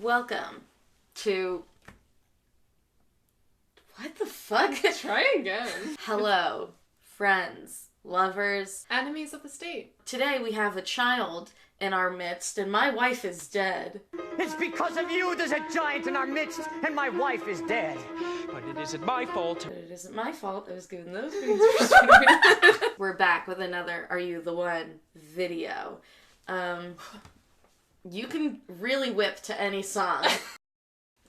Welcome to... What the fuck? Try again. Hello, friends, lovers, enemies of the state. Today we have a child in our midst, and my wife is dead. It's because of you there's a giant in our midst, and my wife is dead. But it isn't my fault. But it isn't my fault. I was giving those beans. We're back with another Are You the One video. You can really whip to any song.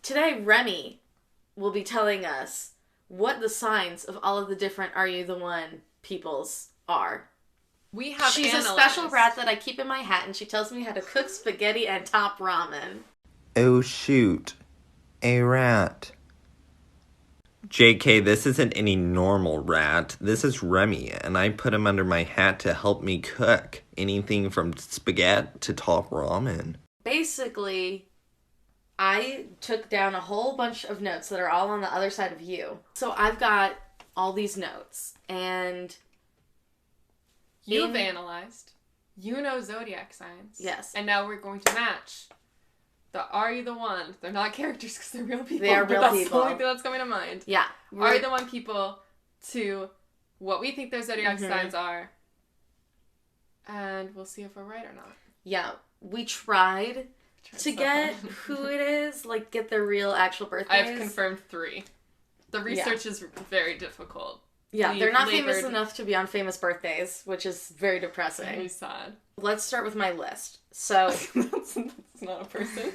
Today, Remy will be telling us what the signs of all of the different Are You the One peoples are. She's a special rat that I keep in my hat, and she tells me how to cook spaghetti and top ramen. Oh shoot, a rat. JK, this isn't any normal rat. This is Remy, and I put him under my hat to help me cook anything from spaghetti to top ramen. Basically, I took down a whole bunch of notes that are all on the other side of you. So I've got all these notes, and... You've analyzed. You know Zodiac signs. Yes. And now we're going to match the Are You the One. They're not characters because they're real people. They are real people. That's the only thing that's coming to mind. Yeah. Are You the One people to what we think their Zodiac signs are. And we'll see if we're right or not. Yeah. We tried to get who it is, like get their real actual birthdays. I've confirmed 3. The research is very difficult. Yeah, they're not famous enough to be on famous birthdays, which is very depressing. Very sad. Let's start with my list. So that's not a person.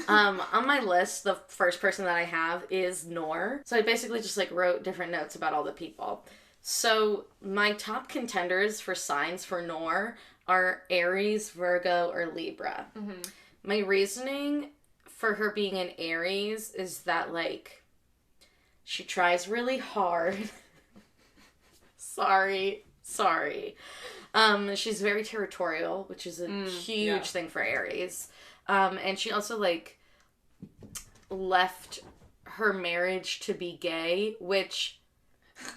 On my list, the first person that I have is Noor. So I basically just wrote different notes about all the people. So my top contenders for signs for Noor are Aries, Virgo, or Libra. Mm-hmm. My reasoning for her being an Aries is that she tries really hard. Sorry. She's very territorial, which is a huge thing for Aries. And she also, left her marriage to be gay, which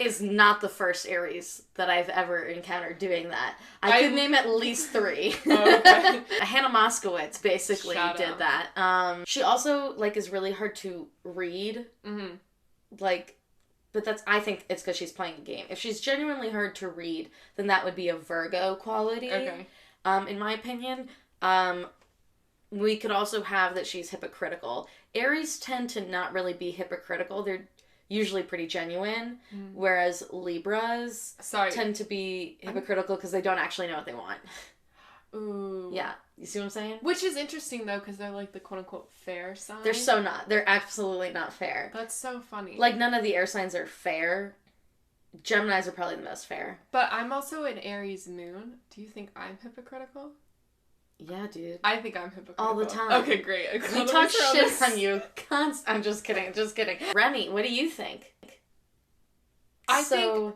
is not the first Aries that I've ever encountered doing that. I could name at least 3. Oh, okay. Hannah Moskowitz basically did that. She also, is really hard to read. Mm-hmm. But I think it's because she's playing a game. If she's genuinely hard to read, then that would be a Virgo quality. Okay. In my opinion, we could also have that she's hypocritical. Aries tend to not really be hypocritical. They're usually pretty genuine, whereas Libras tend to be hypocritical because they don't actually know what they want. Ooh. Yeah. You see what I'm saying? Which is interesting, though, because they're, the quote-unquote fair sign. They're so not. They're absolutely not fair. That's so funny. None of the air signs are fair. Geminis are probably the most fair. But I'm also an Aries moon. Do you think I'm hypocritical? Yeah, dude. I think I'm hypocritical. All the time. Okay, great. We talk shit on you. I'm just kidding. Remy, what do you think? I think...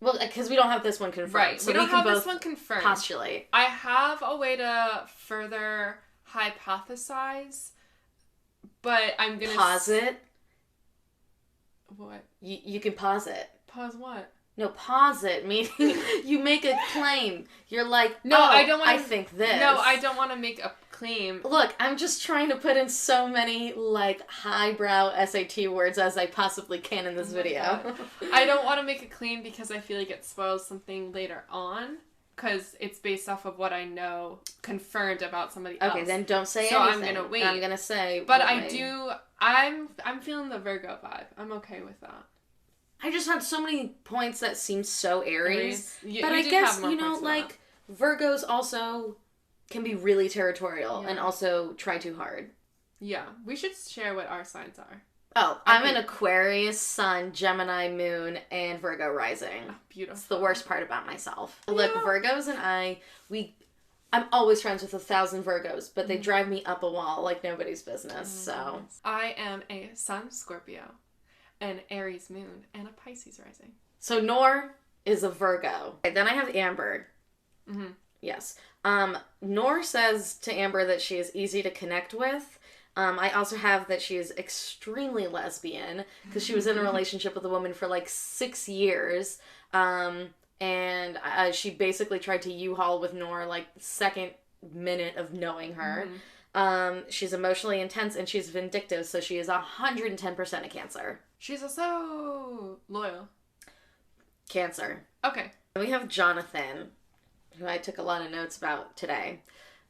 Well, because we don't have this one confirmed. Right, so we don't have this one confirmed. Postulate. I have a way to further hypothesize, but I'm going to... Pause it? What? You can pause it. Pause what? No, pause it, meaning you make a claim. You're like, no, I don't want to... I think this. No, I don't want to make a claim. Look, I'm just trying to put in so many, highbrow SAT words as I possibly can in this video. I don't want to make a claim because I feel like it spoils something later on, because it's based off of what I know confirmed about somebody else. Okay, then don't say anything. So I'm going to wait. I'm going to say... But I'm feeling the Virgo vibe. I'm okay with that. I just had so many points that seem so Aries. But I guess, Virgos also can be really territorial and also try too hard. Yeah. We should share what our signs are. Oh, I'm an Aquarius, Sun, Gemini, Moon, and Virgo rising. Oh, beautiful. It's the worst part about myself. Yeah. Look, Virgos and I'm always friends with 1,000 Virgos, but they drive me up a wall like nobody's business, so. I am a Sun Scorpio, an Aries moon, and a Pisces rising. So Noor is a Virgo. Okay, then I have Amber. Mm-hmm. Yes. Noor says to Amber that she is easy to connect with. I also have that she is extremely lesbian because she was in a relationship with a woman for 6 years. And she basically tried to U-Haul with Noor, the second minute of knowing her. She's emotionally intense and she's vindictive, so she is 110% a Cancer. She's so loyal. Cancer. Okay. We have Jonathan, who I took a lot of notes about today.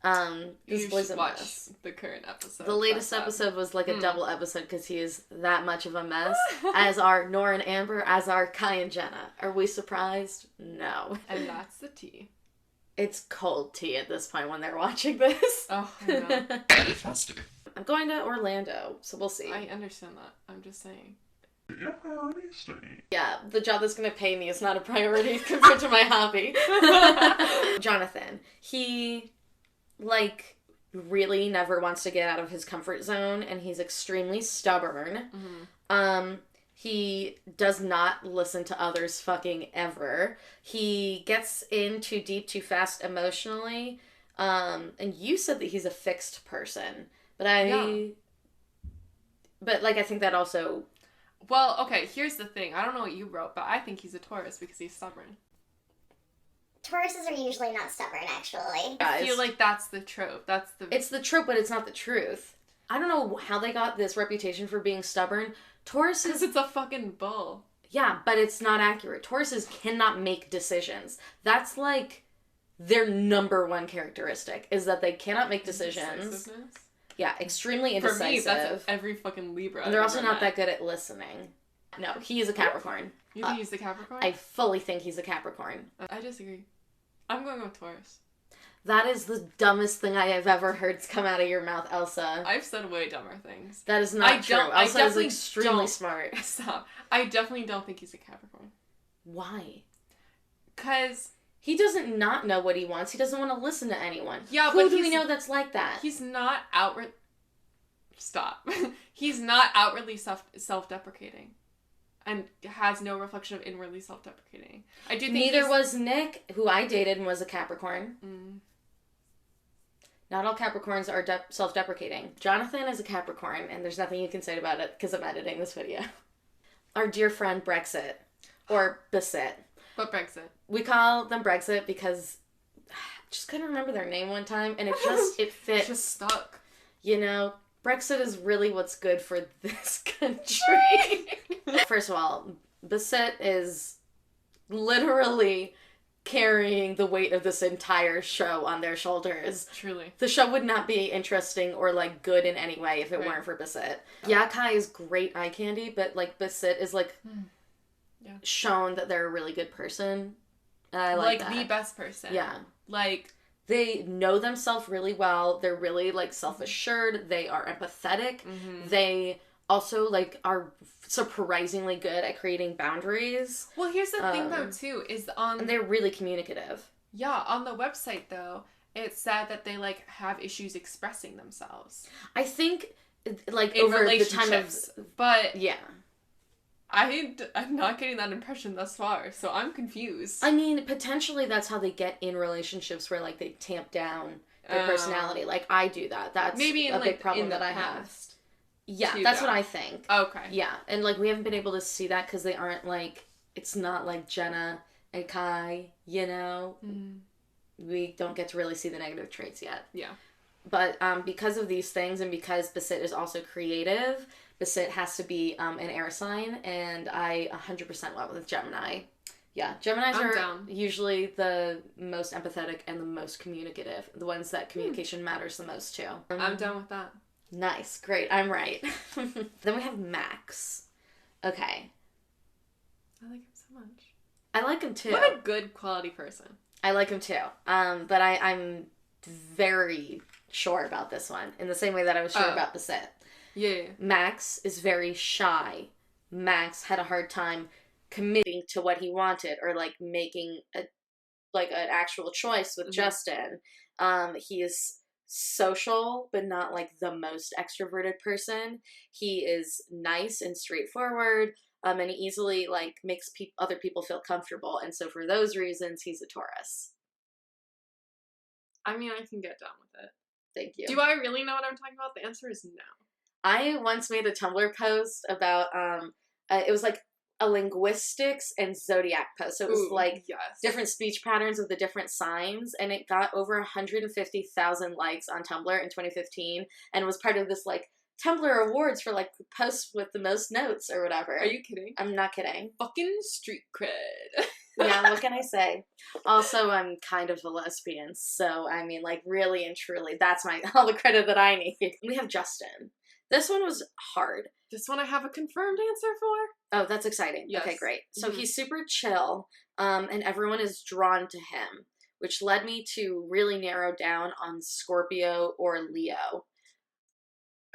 You should watch the current episode. The latest episode was like a double episode because he is that much of a mess. As are Nora and Amber, as are Kai and Jenna. Are we surprised? No. And that's the tea. It's cold tea at this point when they're watching this. Oh, I know. I'm going to Orlando, so we'll see. I understand that. I'm just saying. Yeah, the job that's going to pay me is not a priority compared to my hobby. Jonathan. He, like, really never wants to get out of his comfort zone, and he's extremely stubborn. He does not listen to others fucking ever. He gets in too deep, too fast emotionally. And you said that he's a fixed person. But I think that also... Well, okay, here's the thing. I don't know what you wrote, but I think he's a Taurus because he's stubborn. Tauruses are usually not stubborn, actually. I feel like that's the trope. It's the trope, but it's not the truth. I don't know how they got this reputation for being stubborn. Tauruses... Because it's a fucking bull. Yeah, but it's not accurate. Tauruses cannot make decisions. That's like their number one characteristic, is that they cannot make decisions. Yeah, extremely indecisive. For me, that's every fucking Libra. And they're also not that good at listening. No, he is a Capricorn. You think he's a Capricorn? I fully think he's a Capricorn. I disagree. I'm going with Taurus. That is the dumbest thing I have ever heard come out of your mouth, Elsa. I've said way dumber things. That is not true. Elsa is extremely smart. Stop. I definitely don't think he's a Capricorn. Why? Because... He doesn't not know what he wants. He doesn't want to listen to anyone. Yeah, Who do we know that's like that? He's not outward... Stop. He's not outwardly self-deprecating. And has no reflection of inwardly self-deprecating. I do think neither was Nick, who I dated and was a Capricorn. Not all Capricorns are self-deprecating. Jonathan is a Capricorn, and there's nothing you can say about it because I'm editing this video. Our dear friend Brexit. Or Basit. But Brexit. We call them Brexit because I just couldn't remember their name one time, and it fit. It just stuck. You know, Brexit is really what's good for this country. First of all, Basit is literally carrying the weight of this entire show on their shoulders. Truly. The show would not be interesting or, like, good in any way if it weren't for Basit. Yeah, Kai is great eye candy, but, like, Basit is, like... shown that they're a really good person. And I like that. The best person. Yeah. Like, they know themselves really well. They're really, like, self-assured. They are empathetic. They also, like, are surprisingly good at creating boundaries. Well, here's the thing, though, too, is on... And they're really communicative. Yeah, on the website, though, it said that they, like, have issues expressing themselves. I think, like, in over the time of... But... Yeah. I'm not getting that impression thus far, so I'm confused. I mean, potentially that's how they get in relationships where, like, they tamp down their personality. Like, I do that. That's maybe a big problem that I have. Yeah, that's what I think. Okay. Yeah, and, like, we haven't been able to see that because they aren't, like, it's not like Jenna and Kai, you know? We don't get to really see the negative traits yet. Yeah. But because of these things and because Basit is also creative... Basit has to be an air sign, and I 100% went with Gemini. Yeah, Geminis are usually the most empathetic and the most communicative. The ones that communication matters the most to. I'm done with that. Nice. Great. I'm right. Then we have Max. Okay. I like him so much. I like him too. What a good quality person. I like him too. But I'm very sure about this one, in the same way that I was sure about Basit. Yeah. Max is very shy. Max had a hard time committing to what he wanted or, like, making an actual choice with Justin. He is social, but not, like, the most extroverted person. He is nice and straightforward, and he easily, like, makes other people feel comfortable. And so for those reasons, he's a Taurus. I mean, I can get down with it. Thank you. Do I really know what I'm talking about? The answer is no. I once made a Tumblr post about, it was like a linguistics and Zodiac post. So it was like yes. different speech patterns of the different signs, and it got over 150,000 likes on Tumblr in 2015, and was part of this like Tumblr awards for like posts with the most notes or whatever. Are you kidding? I'm not kidding. Fucking street cred. Yeah, what can I say? Also, I'm kind of a lesbian, so I mean, like, really and truly, that's all the credit that I need. We have Justin. This one was hard. This one I have a confirmed answer for. Oh, that's exciting. Yes. Okay, great. So he's super chill, and everyone is drawn to him, which led me to really narrow down on Scorpio or Leo.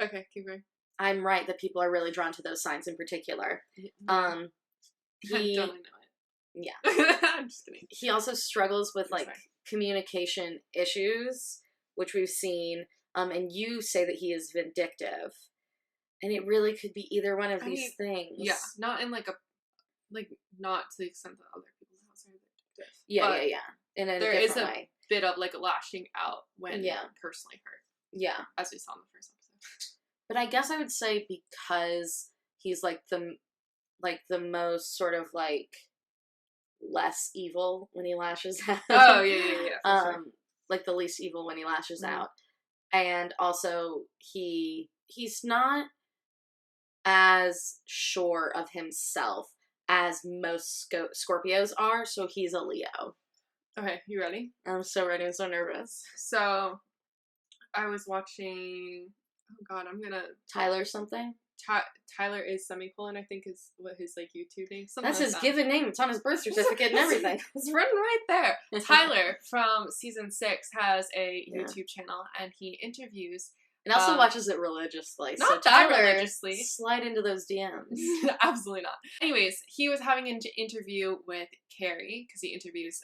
Okay, keep going. I'm right that people are really drawn to those signs in particular. I totally know it. Yeah. I'm just kidding. He also struggles with That's like fine. communication issues, which we've seen. And you say that he is vindictive, and it really could be either one of these things. Yeah, not in like not to the extent that other people's houses are vindictive. Yeah. In a different way. Bit of like a lashing out when personally hurt. Yeah, as we saw in the first episode. but I guess I would say because he's like the most sort of like less evil when he lashes out. Oh yeah. Sure. Like the least evil when he lashes out, and also he's not as sure of himself as most Scorpios are, so he's a Leo. Okay, you ready? I'm so ready. I'm so nervous. So, I was watching. Oh God, I'm gonna. Tyler something. Tyler is semicolon, I think is what his like YouTube name. That's his given name. It's on his birth certificate and everything. It's written right there. Tyler from season 6 has a YouTube channel, and he interviews. And also watches it religiously. Not so that Tyler, religiously. Slide into those DMs. Absolutely not. Anyways, he was having an interview with Carrie, because he interviews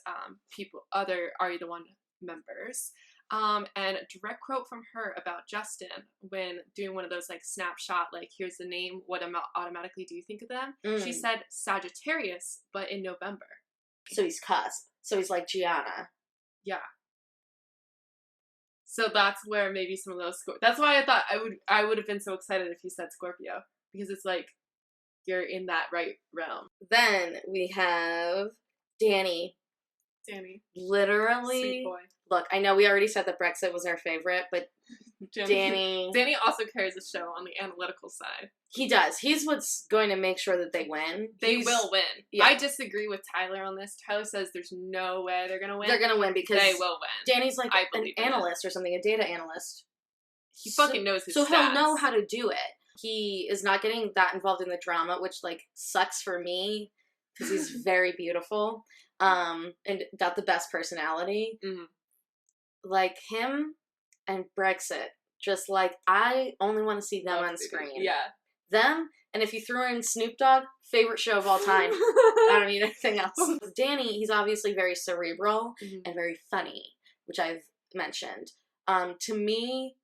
people, other Are You the One members. And a direct quote from her about Justin when doing one of those like snapshot, like here's the name, what automatically do you think of them? She said Sagittarius, but in November. So he's cusp. So he's like Gianna. Yeah. So that's where maybe some of those that's why I thought I would have been so excited if you said Scorpio, because it's like you're in that right realm. Then we have Danny. Literally. Sweet boy. Look, I know we already said that Brexit was our favorite, but Danny also carries a show on the analytical side. He does. He's what's going to make sure that they win. They will win. Yeah. I disagree with Tyler on this. Tyler says there's no way they're going to win. They're going to win because they will win. Danny's like an analyst or something, a data analyst. He fucking knows his stats. So he'll know how to do it. He is not getting that involved in the drama, which like sucks for me because he's very beautiful and got the best personality. Mm-hmm. Like him and Brexit, just like I only want to see them on screen. Yeah. Them, and if you threw in Snoop Dogg, favorite show of all time. I don't need anything else. Danny, he's obviously very cerebral and very funny, which I've mentioned. To me,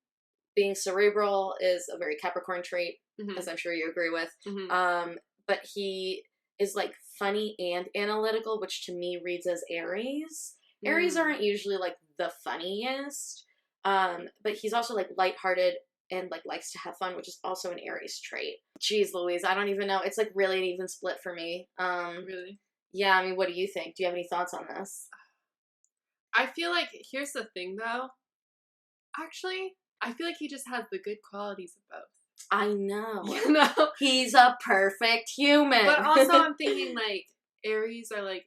being cerebral is a very Capricorn trait, as I'm sure you agree with. But he is like funny and analytical, which to me reads as Aries. Aries aren't usually like the funniest, but he's also like lighthearted and like likes to have fun, which is also an Aries trait. Jeez Louise, I don't even know. It's like really an even split for me. Really? Yeah, I mean, what do you think? Do you have any thoughts on this? I feel like, here's the thing though. Actually, I feel like he just has the good qualities of both. I know. You know? He's a perfect human. But also I'm thinking like Aries are like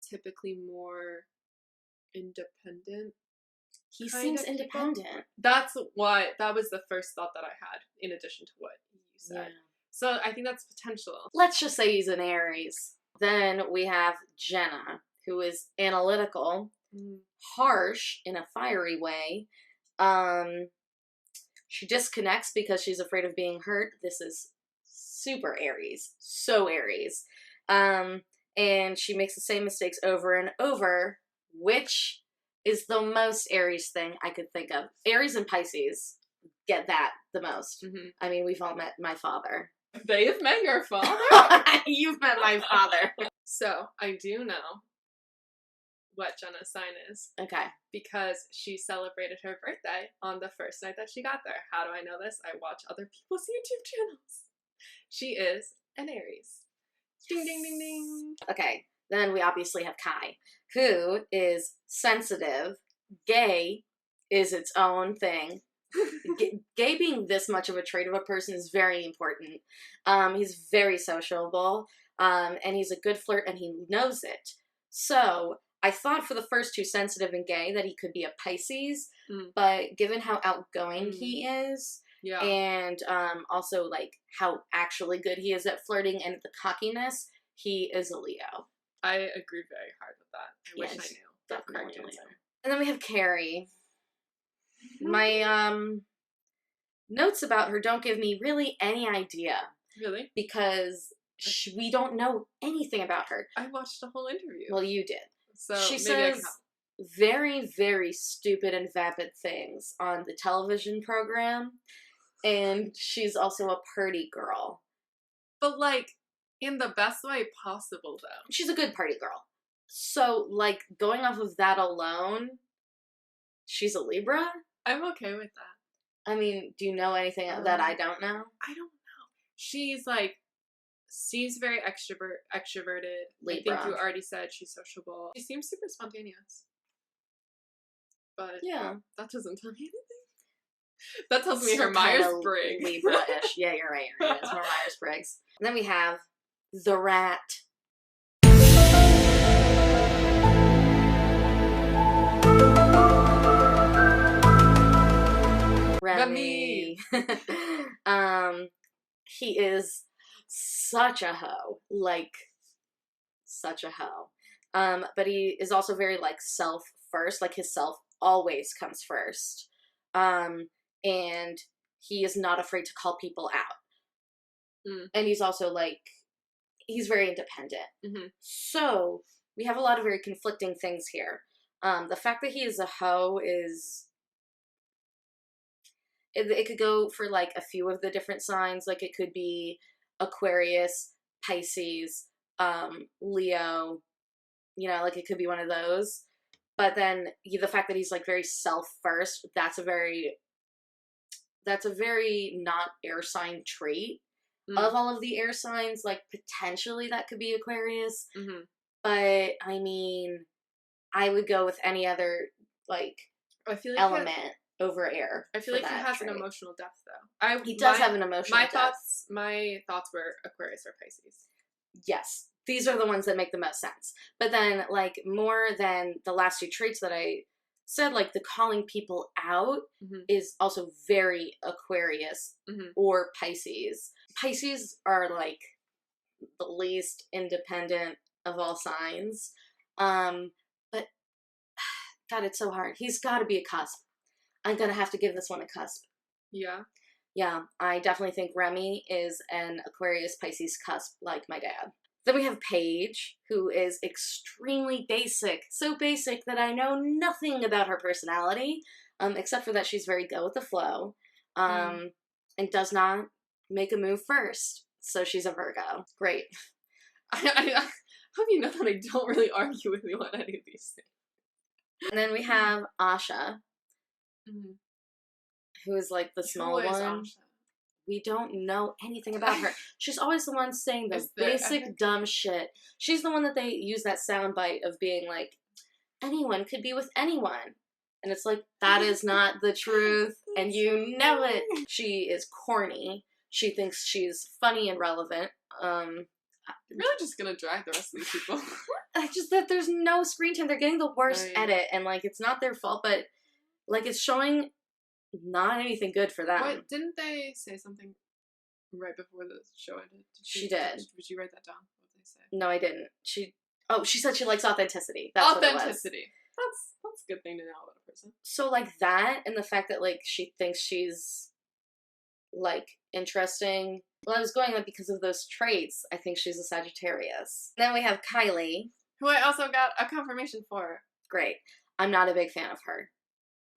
typically more independent. He seems independent. That was the first thought that I had, in addition to what you said. Yeah. So I think that's potential. Let's just say he's an Aries. Then we have Jenna, who is analytical, harsh in a fiery way. She disconnects because she's afraid of being hurt. This is super Aries. So Aries. And she makes the same mistakes over and over, which is the most Aries thing I could think of. Aries and Pisces get that the most. I mean, we've all met my father. They have met your father? You've met my father. So, I do know what Jenna's sign is. Okay. Because she celebrated her birthday on the first night that she got there. How do I know this? I watch other people's YouTube channels. She is an Aries. Ding, ding, ding, ding. Okay, then we obviously have Kai, who is sensitive. Gay is its own thing. Gay being this much of a trait of a person is very important. He's very sociable, and he's a good flirt, and he knows it. So I thought for the first two, sensitive and gay, that he could be a Pisces, but given how outgoing he is, and also like how actually good he is at flirting and the cockiness, he is a Leo. I agree very hard with that. I wish I knew. Definitely Leo. And then we have Carrie. My notes about her don't give me really any idea. Really? Because we don't know anything about her. I watched the whole interview. Well, you did. So she maybe says I can help. very, very stupid and vapid things on the television program. And she's also a party girl. But, like, in the best way possible, though. She's a good party girl. So, like, going off of that alone, she's a Libra? I'm okay with that. I mean, do you know anything that I don't know? I don't know. She's, like, seems very extroverted. Libra. I think you already said she's sociable. She seems super spontaneous. But yeah, that doesn't tell me anything. That tells me her Myers-Briggs. Libra-ish. Yeah, you're right. It's more Myers-Briggs. And then we have the rat. Remy. He is such a hoe. Like, such a hoe. But he is also very, like, self first. Like, his self always comes first. And he is not afraid to call people out. And he's also, like, he's very independent. So, we have a lot of very conflicting things here. The fact that he is a hoe is... It could go for, like, a few of the different signs. Like, it could be Aquarius, Pisces, Leo. You know, like, it could be one of those. But then, the fact that he's, like, very self-first, that's a very not air sign trait. Of all of the air signs, like, potentially that could be Aquarius. But, I mean, I would go with any other, like, I feel like element over air. I feel like he has an emotional depth, though. He does have an emotional depth. My thoughts were Aquarius or Pisces. Yes. These are the ones that make the most sense. But then, like, more than the last two traits that I said, like, the calling people out is also very Aquarius or Pisces. Pisces are, like, the least independent of all signs. But, God, it's so hard. He's got to be a cusp. I'm going to have to give this one a cusp. Yeah? Yeah, I definitely think Remy is an Aquarius Pisces cusp like my dad. Then we have Paige, who is extremely basic. So basic that I know nothing about her personality, except for that she's very go with the flow, and does not make a move first. So she's a Virgo. Great. How do you know that I don't really argue with you on any of these things? And then we have Asha, who is like the small one. Asha? We don't know anything about her. She's always the one saying the basic dumb shit. She's the one that they use that soundbite of being like, anyone could be with anyone. And it's like, that is not the truth, and you know it. She is corny. She thinks she's funny and relevant. You're really just gonna drag the rest of these people. Just that there's no screen time. They're getting the worst edit, and, like, it's not their fault, but, like, it's showing not anything good for them. Wait, didn't they say something right before the show ended? She did. Did you write that down? What did they say? No, I didn't. She said she likes authenticity. That's what it was. Authenticity. That's a good thing to know about a person. So, like, that, and the fact that, like, she thinks she's, like, interesting. Well, I was going with because of those traits. I think she's a Sagittarius. Then we have Kylie, who I also got a confirmation for. Great. I'm not a big fan of her.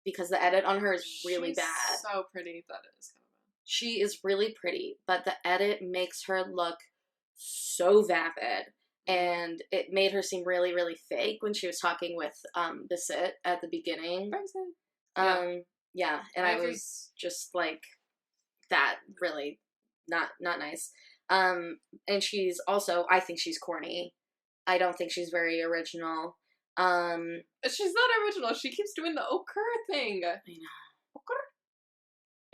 Because the edit on her is really bad. She's so pretty that it is kind of bad. She is really pretty, but the edit makes her look so vapid. And it made her seem really, really fake when she was talking with Basit at the beginning. Yeah, and I was just like, that really not nice. And she's also, I think she's corny. I don't think she's very original. She's not original. She keeps doing the occur thing. I know. Occur?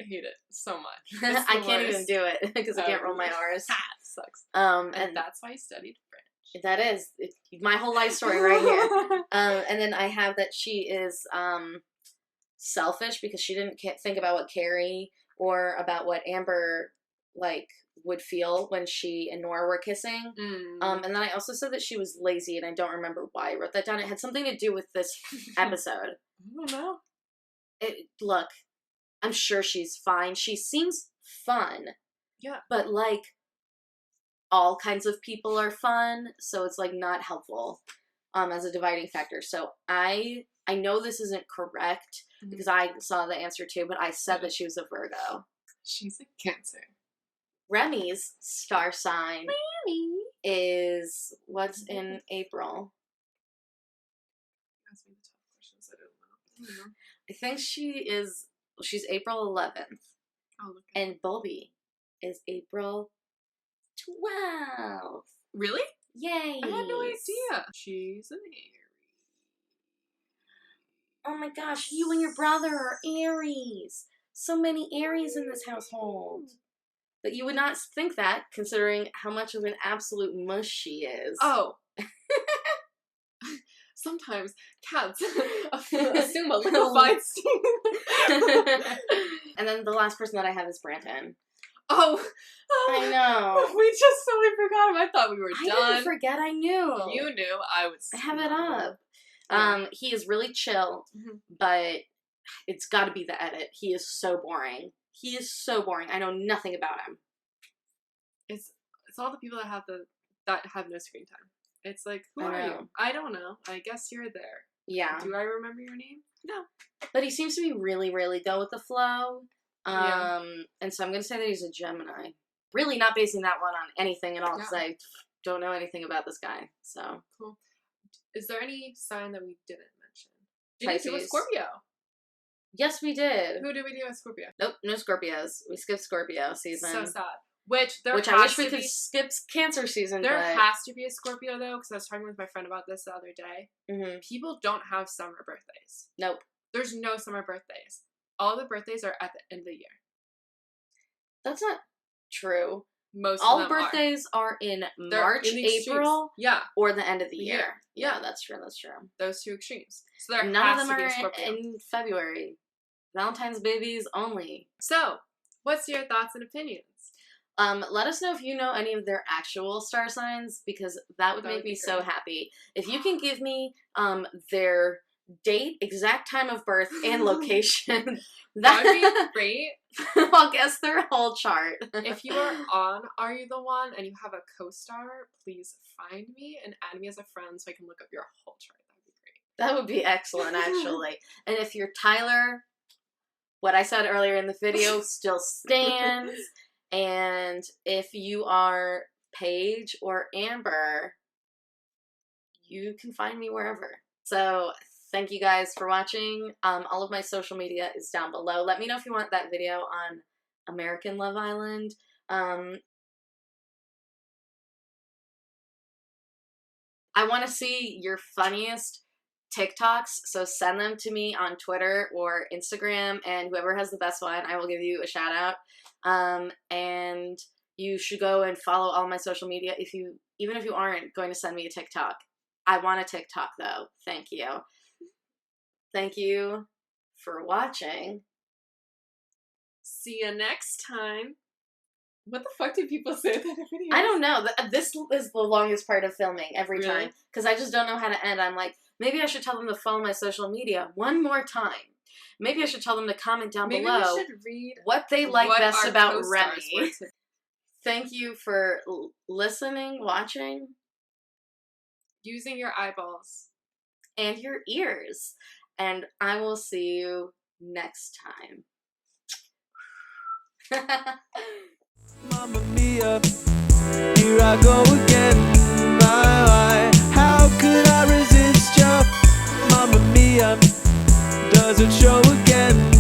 I hate it so much. I can't even do it because I can't roll my R's. Sucks. And that's why I studied French. That is my whole life story right here. And then I have that she is selfish because she didn't think about what Carrie or about what Amber would feel when she and Nora were kissing. And then I also said that she was lazy, and I don't remember why I wrote that down. It had something to do with this episode. I don't know. Look, I'm sure she's fine. She seems fun. Yeah. But all kinds of people are fun, so it's not helpful as a dividing factor. So I know this isn't correct because I saw the answer too, but I said that she was a Virgo. She's a Cancer. Remy's star sign is what's in April. Ask me the tough questions. I don't know. I think she's April 11th. Oh, look. And Bobby is April 12th. Really? Yay! I had no idea. She's an Aries. Oh my gosh, you and your brother are Aries. So many Aries in this household. But you would not think that, considering how much of an absolute mush she is. Oh. Sometimes cats assume a little Feinstein. And then the last person that I have is Brandon. Oh. I know. We just totally forgot him. I thought we were done. I didn't forget. I knew. You knew. I have it up. He is really chill, but it's got to be the edit. He is so boring. He is so boring. I know nothing about him. It's all the people that have no screen time. It's who are you? I don't know. I guess you're there. Yeah. Do I remember your name? No. But he seems to be really, really go with the flow. And so I'm going to say that he's a Gemini. Really not basing that one on anything at all because I don't know anything about this guy. So cool. Is there any sign that we didn't mention? Pisces. Did we do a Scorpio? Yes, we did. Who did we do a Scorpio? Nope, no Scorpios. We skipped Scorpio season. So sad. Which I wish we could skip Cancer season. There has to be a Scorpio though, because I was talking with my friend about this the other day. Mm-hmm. People don't have summer birthdays. Nope. There's no summer birthdays. All the birthdays are at the end of the year. That's not true. Most all of them birthdays are in March, April, or the end of the year. Yeah, that's true. That's true. Those two extremes. So there none has of them to be are a Scorpio. in February. Valentine's babies only. So, what's your thoughts and opinions? Let us know if you know any of their actual star signs because that would make me so happy. If you can give me their date, exact time of birth, and location, that would be great. I'll guess their whole chart. If you are on Are You the One and you have a co-star, please find me and add me as a friend so I can look up your whole chart. That would be great. That would be excellent, actually. And if you're Tyler, what I said earlier in the video still stands. And if you are Paige or Amber, you can find me wherever. So thank you guys for watching. All of my social media is down below. Let me know if you want that video on American Love Island. I want to see your funniest TikToks, so send them to me on Twitter or Instagram, and whoever has the best one, I will give you a shout out. And you should go and follow all my social media even if you aren't going to send me a TikTok. I want a TikTok though. Thank you. Thank you for watching. See you next time. What the fuck do people say at the end of videos? I don't know. This is the longest part of filming every time because I just don't know how to end. I'm like, maybe I should tell them to follow my social media one more time. Maybe I should tell them to comment down below we should read what they like best about Remy. Were. Thank you for listening, watching. Using your eyeballs. And your ears. And I will see you next time. Mamma mia, here I go again. Why, how could I resist you? Mamma mia, does it show again?